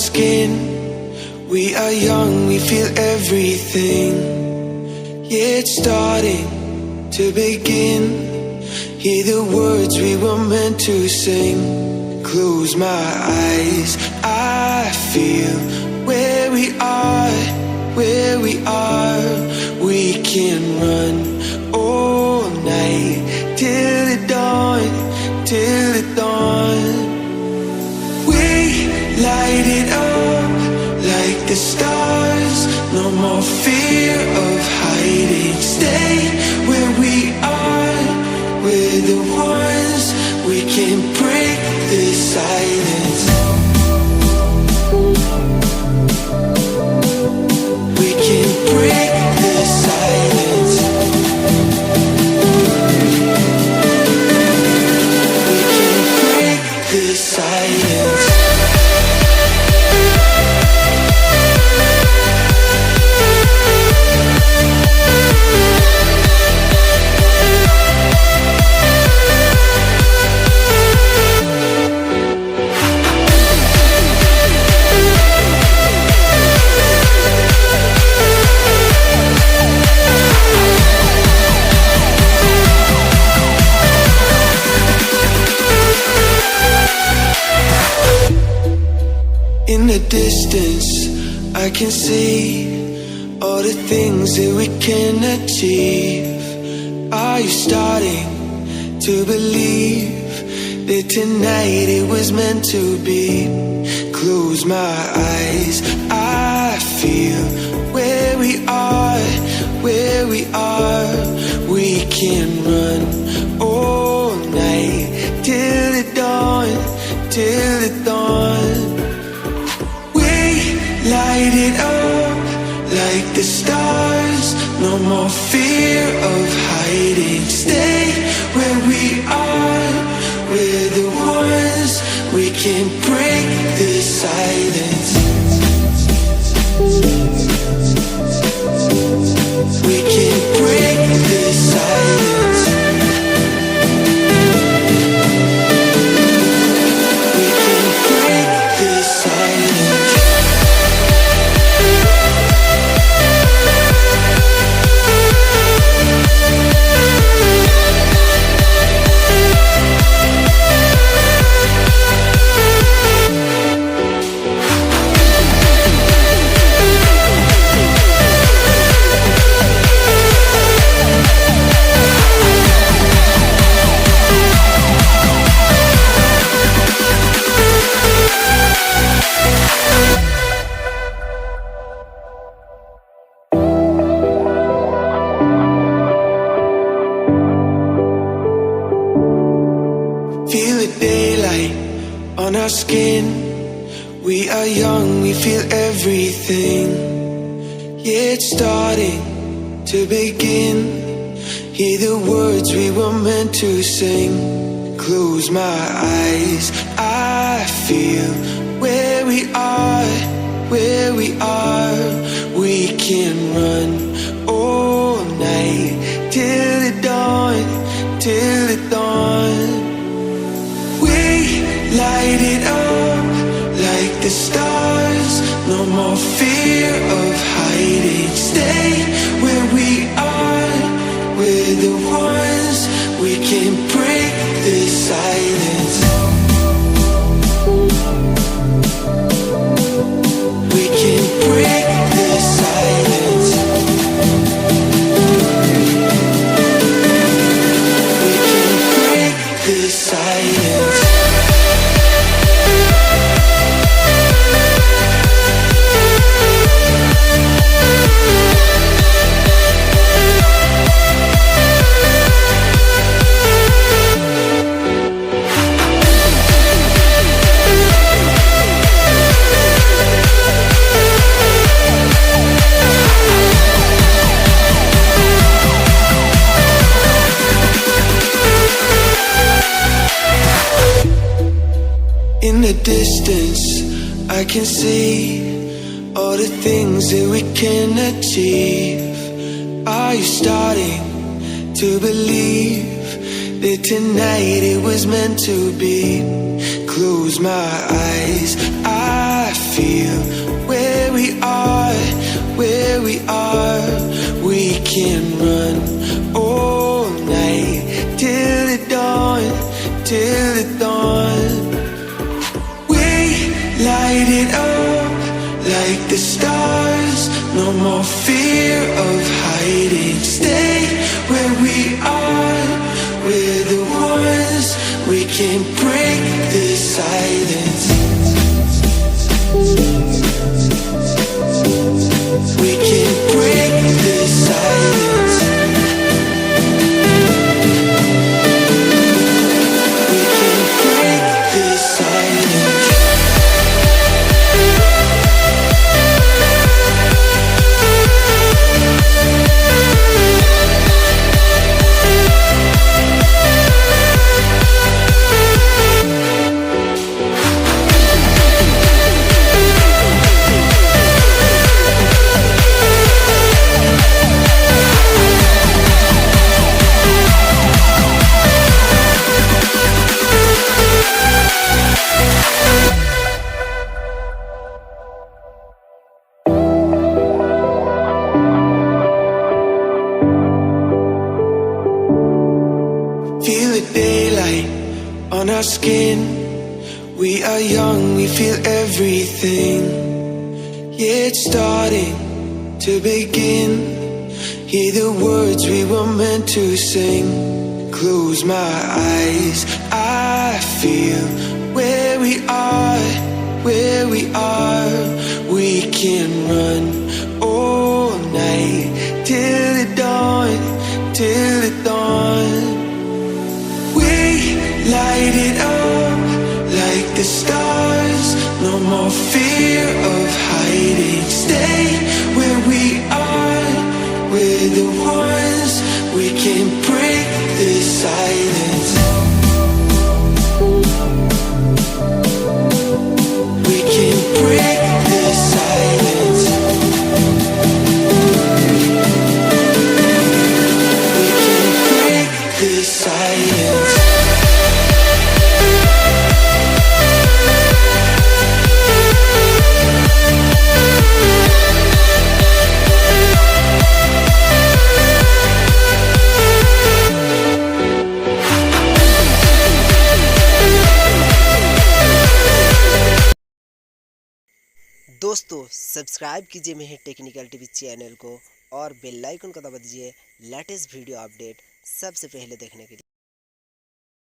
skin. We are young, we feel everything. Yeah, it's starting to begin. Hear the words we were meant to sing. Close my eyes, I feel where we are, where we are. We can run all night till the dawn, till the dawn. We light it up like the stars. No more fear of hiding. Stay where we are. We're the ones. We can break the silence. We can break the silence. We can break the silence. In the distance, I can see all the things that we can achieve. Are you starting to believe that tonight it was meant to be? Close my eyes, I feel where we are, where we are. We can run all night till the dawn, till the dawn. Light it up like the stars. No more fear of hiding. Stay where we are. We're the ones. We can break the silence. We can break the silence. We can break the silence. Feel the daylight on our skin. We are young, we feel everything. Yeah, it's starting to begin. Hear the words we were meant to sing. Close my eyes, I feel where we are, where we are. We can run all night till the dawn, till the dawn. Light it up like the stars. No more fear of hiding. Stay where we are. We're the ones. We can break the silence. We can break the silence. We can break the silence. In the distance, I can see all the things that we can achieve. Are you starting to believe that tonight it was meant to be? Close my eyes, I feel like the stars, no more fear of hiding. Stay where we are, we're the ones. We can break this silence. We can break this silence. We can break this silence. Feel the daylight on our skin. We are young, we feel everything. Yeah, it's starting to begin. Hear the words we were meant to sing. Close my eyes, I feel where we are, where we are. We can run all night till the dawn, till the dawn. Light it up like the stars. No more fear of hiding. Stay where we are. We're the ones. We can break this silence. We can break this silence. We can break this silence. दोस्तों subscribe कीजिए मेरे technical TV channel को और bell icon को दबा दीजिए latest video update सबसे पहले देखने के लिए।